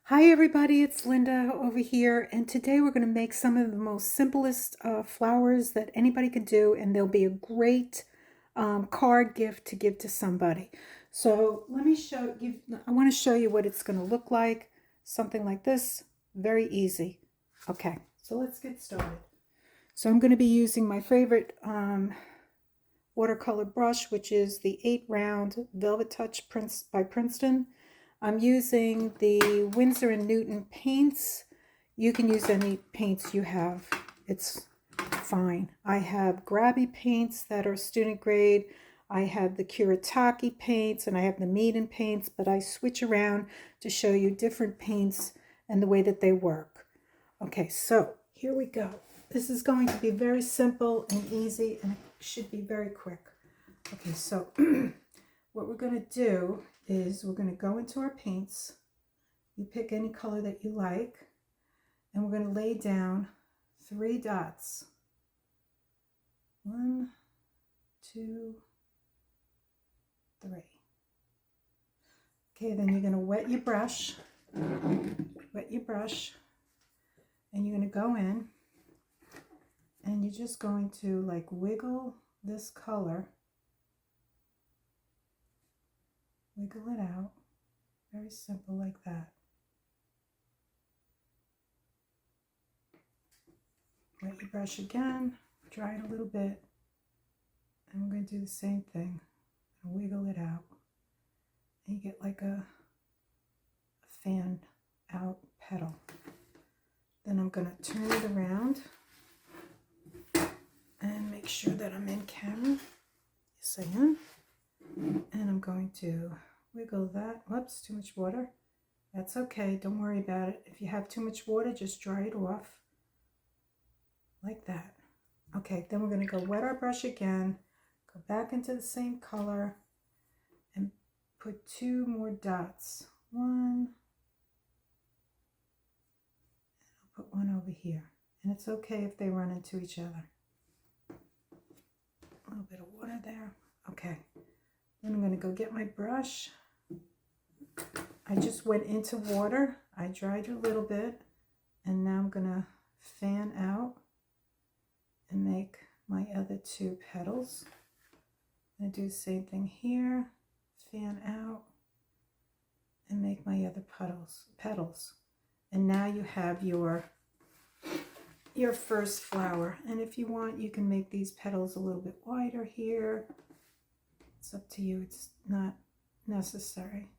Hi everybody, it's Linda over here, and today we're going to make some of the most simplest flowers that anybody could do, and they'll be a great card gift to give to somebody. So let me show you, I want to show you what it's going to look like. Something like this, very easy. Okay, so let's get started. So I'm going to be using my favorite watercolor brush, which is the 8 round Velvet Touch by Princeton. I'm using the Winsor & Newton paints. You can use any paints you have. It's fine. I have Grabby paints that are student grade. I have the Kuretake paints and I have the Meeden paints, but I switch around to show you different paints and the way that they work. Okay, so here we go. This is going to be very simple and easy, and it should be very quick. Okay, so what we're going to do is we're going to go into our paints. You pick any color that you like, and we're going to lay down 3 dots. 1, 2, 3. Okay, then you're going to wet your brush, and you're going to go in, and you're just going to like wiggle this color, wiggle it out, very simple like that. Wet your brush again, dry it a little bit, and we're going to do the same thing, and wiggle it out. And you get like a fan out petal. Then I'm going to turn it around and make sure that I'm in camera. Yes, I am. And I'm going to wiggle that. Whoops, too much water. That's okay, don't worry about it. If you have too much water, just dry it off like that. Okay, then we're going to go wet our brush again, go back into the same color, and put 2 more dots. 1, and I'll put 1 over here. And it's okay if they run into each other. A little bit of water there. Okay, then I'm going to go get my brush. I just went into water. I dried a little bit, and now I'm going to fan out and make my other 2 petals. I'm going to do the same thing here, fan out, and make my other petals. And now you have your first flower. And if you want, you can make these petals a little bit wider here. It's up to you. It's not necessary.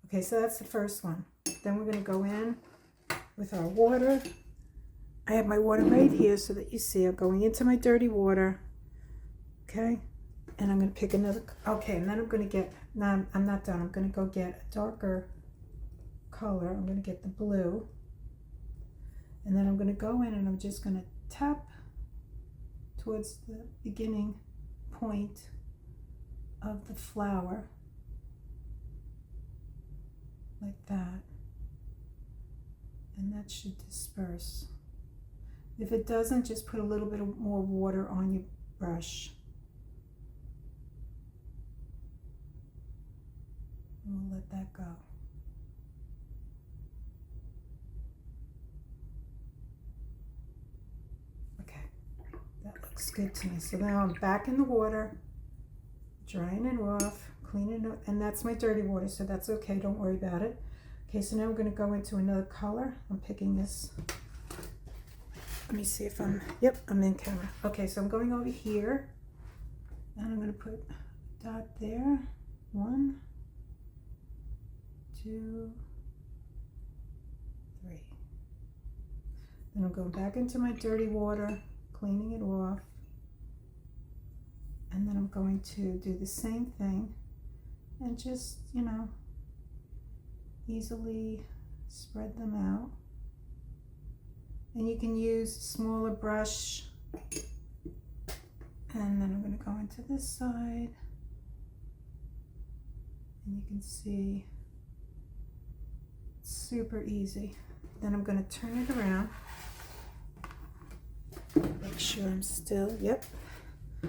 Okay, so that's the first one. Then we're going to go in with our water. I have my water right here so that you see I'm going into my dirty water. Okay, and I'm going to pick another. Okay, and then I'm going to get, now I'm not done. I'm going to go get a darker color. I'm going to get the blue. And then I'm going to go in and I'm just going to tap towards the beginning point of the flower. Like that. And that should disperse. If it doesn't, just put a little bit more water on your brush. And we'll let that go. Okay, that looks good to me. So now I'm back in the water, drying it off, cleaning it up, and that's my dirty water, so that's okay, don't worry about it. Okay, so now I'm going to go into another color. I'm picking this. Let me see if yep, I'm in camera. Okay, so I'm going over here, and I'm going to put a dot there. 1, 2, 3. Then I'm going back into my dirty water, cleaning it off. And then I'm going to do the same thing and just, easily spread them out. And you can use a smaller brush. And then I'm going to go into this side. And you can see it's super easy. Then I'm going to turn it around. Make sure I'm still, yep.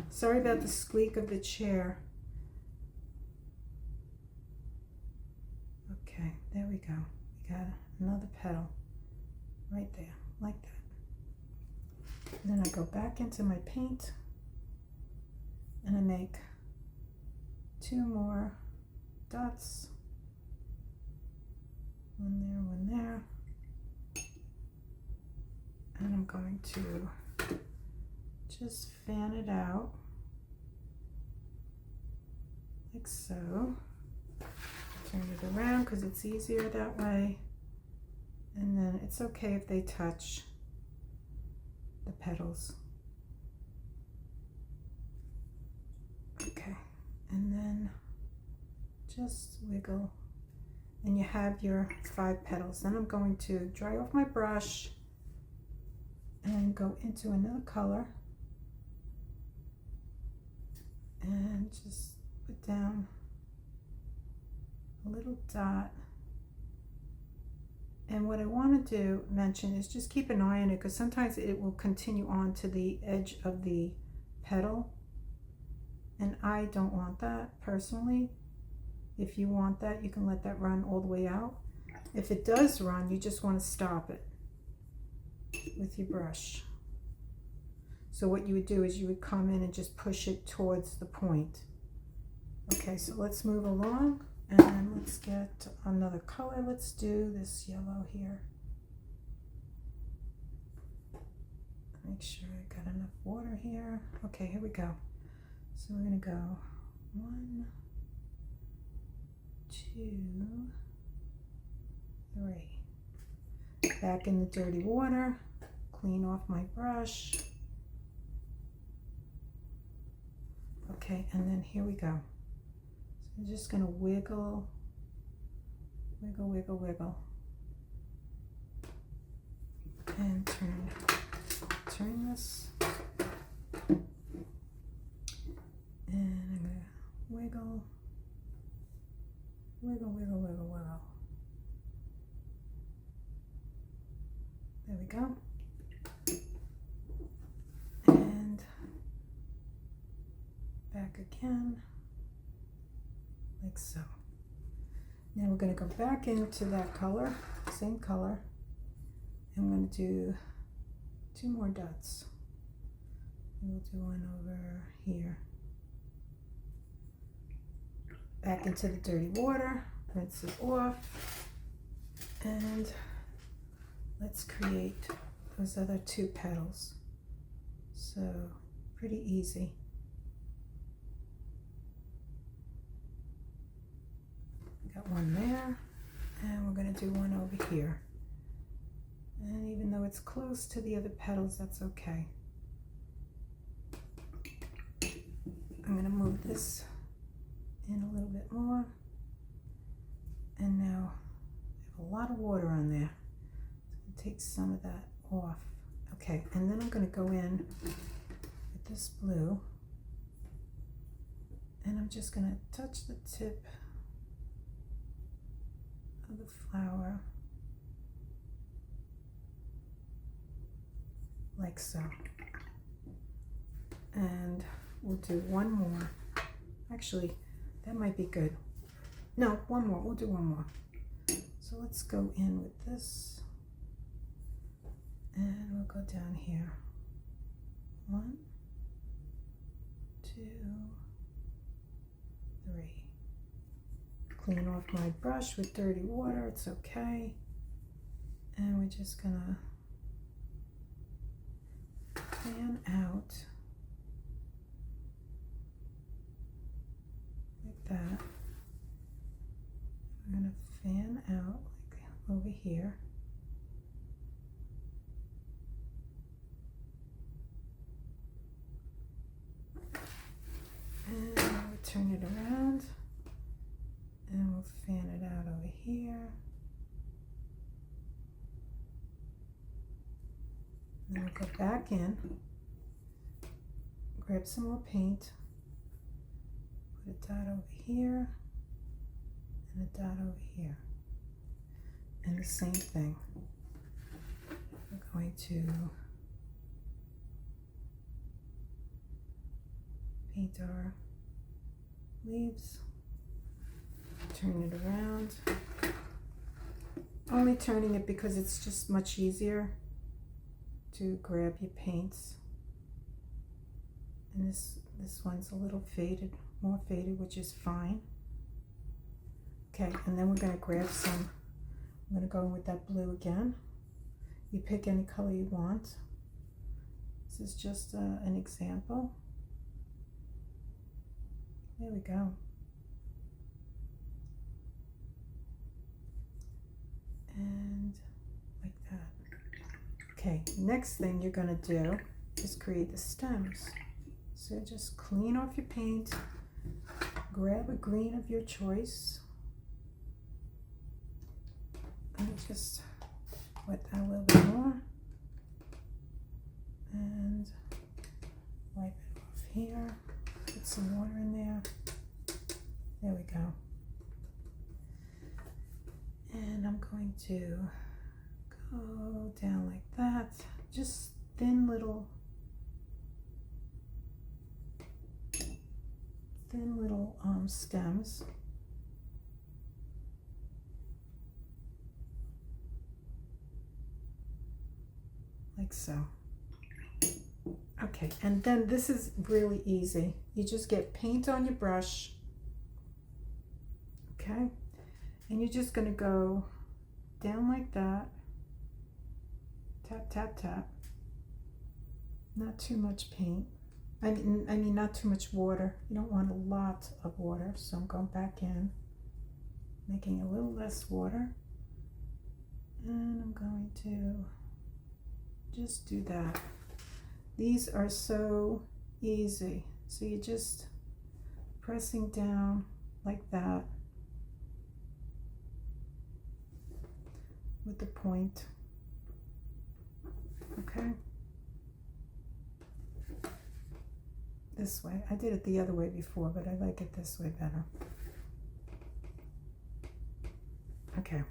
Sorry about the squeak of the chair. Okay, there we go. got another petal right there, like that. And then I go back into my paint and I make 2 more dots. One there. And I'm going to just fan it out like so. Turn it around because it's easier that way. And then it's okay if they touch the petals. Okay, and then just wiggle and you have your 5 petals. Then I'm going to dry off my brush and go into another color and just put down a little dot. And what I want to mention is just keep an eye on it because sometimes it will continue on to the edge of the petal, and I don't want that personally. If you want that, you can let that run all the way out. If it does run, you just want to stop it with your brush. So what you would do is you would come in and just push it towards the point. Okay, so let's move along. And let's get another color. Let's do this yellow here. Make sure I got enough water here. Okay, here we go. So we're gonna go 1, 2, 3. Back in the dirty water. Clean off my brush. Okay, and then here we go. I'm just going to wiggle, wiggle, wiggle, wiggle, and turn this, and I'm going to wiggle, wiggle, wiggle, wiggle, wiggle. There we go. And back again. Like so. Now we're going to go back into that color, same color, and I'm going to do 2 more dots. And we'll do one over here. Back into the dirty water, rinse it off, and let's create those other 2 petals. So pretty easy. Got one there, and we're going to do one over here. And even though it's close to the other petals, that's okay. I'm going to move this in a little bit more. And now I have a lot of water on there. I'm going to take some of that off. Okay, and then I'm going to go in with this blue, and I'm just going to touch the tip of the flower like so, and we'll do one more. Actually, that might be good. No, one more. We'll do one more. So let's go in with this, and we'll go down here. 1, 2, 3. Clean off my brush with dirty water, it's okay. And we're just gonna fan out like that. We're gonna fan out like over here. And we'll turn it around. And we'll fan it out over here. Then we'll go back in, grab some more paint, put a dot over here, and a dot over here. And the same thing. We're going to paint our leaves. Turn it around, Only turning it because it's just much easier to grab your paints. And this one's a little faded, more faded, which is fine. Okay, and then we're going to grab some. I'm going to go in with that blue again. You pick any color you want. This is just an example. There we go. And like that. Okay, next thing you're going to do is create the stems. So just clean off your paint, grab a green of your choice, and just wet that a little bit more, and wipe it off here, put some water in there. There we go. And I'm going to go down like that, just thin little stems. Like so. Okay, and then this is really easy. You just get paint on your brush, okay? And you're just gonna go down like that. Tap, tap, tap. Not too much paint. I mean not too much water. You don't want a lot of water, so I'm going back in, making a little less water. And I'm going to just do that. These are so easy. So you're just pressing down like that with the point. Okay. This way. I did it the other way before, but I like it this way better. Okay.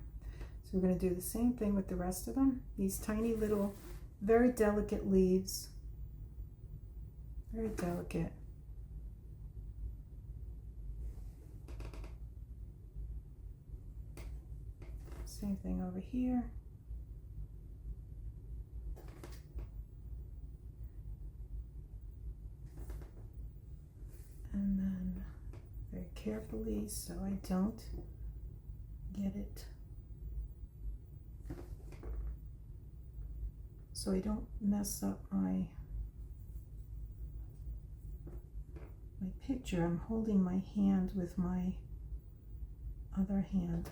So we're going to do the same thing with the rest of them. These tiny little, very delicate leaves. Very delicate. Same thing over here. And then very carefully so I don't get it, so I don't mess up my picture. I'm holding my hand with my other hand.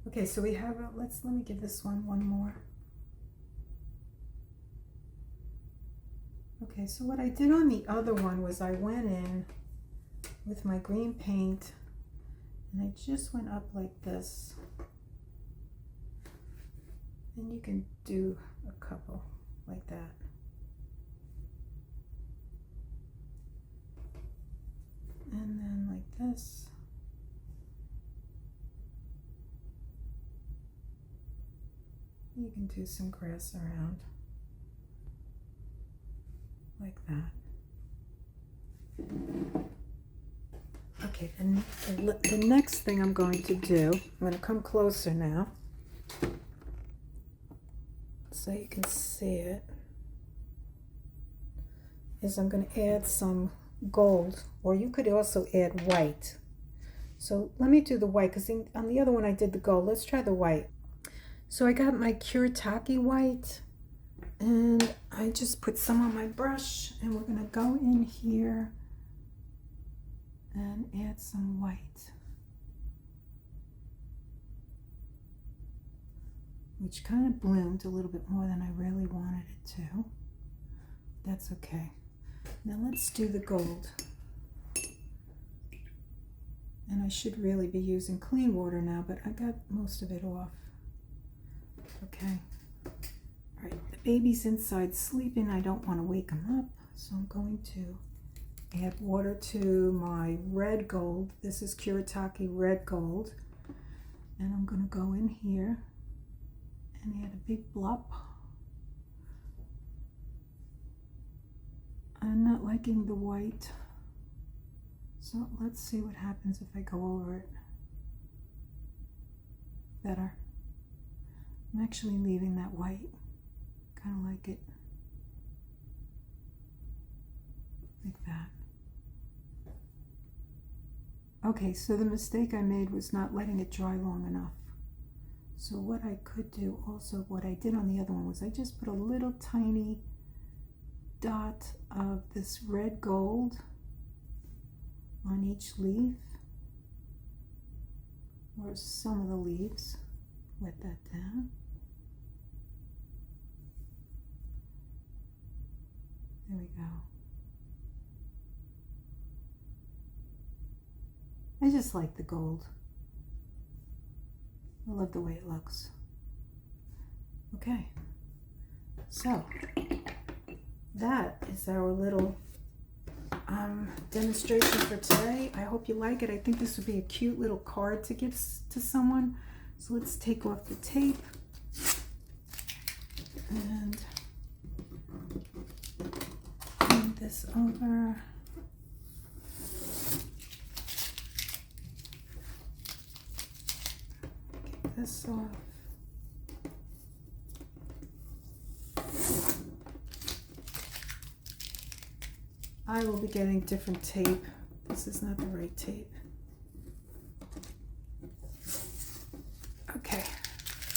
Okay, so we have a, let me give this one more. Okay, so what I did on the other one was I went in with my green paint and I just went up like this. And you can do a couple like that. And then like this. You can do some grass around. Like that. Okay, and the next thing I'm going to do, I'm going to come closer now so you can see it, is I'm going to add some gold, or you could also add white. So let me do the white, because on the other one I did the gold. Let's try the white. So I got my Kuretake white, and I just put some on my brush, and we're going to go in here and add some white, which kind of bloomed a little bit more than I really wanted it to. That's okay. Now let's do the gold. And I should really be using clean water now, but I got most of it off. Okay. All right, the baby's inside sleeping. I don't want to wake him up, so I'm going to add water to my red gold. This is Kuretake red gold. And I'm going to go in here and add a big blop. I'm not liking the white, So let's see what happens if I go over it. Better. I'm actually leaving that white. Kind of like it. Like that. Okay, so the mistake I made was not letting it dry long enough. So what I could do also, what I did on the other one was I just put a little tiny dot of this red gold on each leaf, or some of the leaves. Wet that down. There we go. I just like the gold. I love the way it looks. Okay, so that is our little demonstration for today. I hope you like it. I think this would be a cute little card to give to someone. So let's take off the tape and bring this over. Get this off. I will be getting different tape. This is not the right tape. Okay,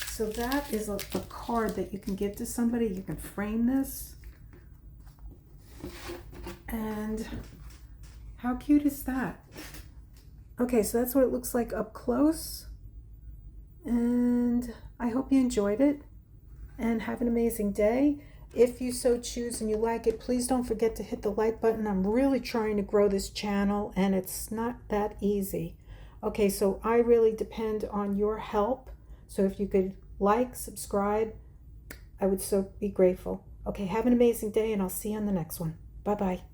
so that is a card that you can give to somebody. You can frame this. And how cute is that? Okay, so that's what it looks like up close. And I hope you enjoyed it and have an amazing day. If you so choose and you like it, please don't forget to hit the like button. I'm really trying to grow this channel and it's not that easy. Okay, so I really depend on your help. So if you could like, subscribe, I would so be grateful. Okay, have an amazing day and I'll see you on the next one. Bye-bye.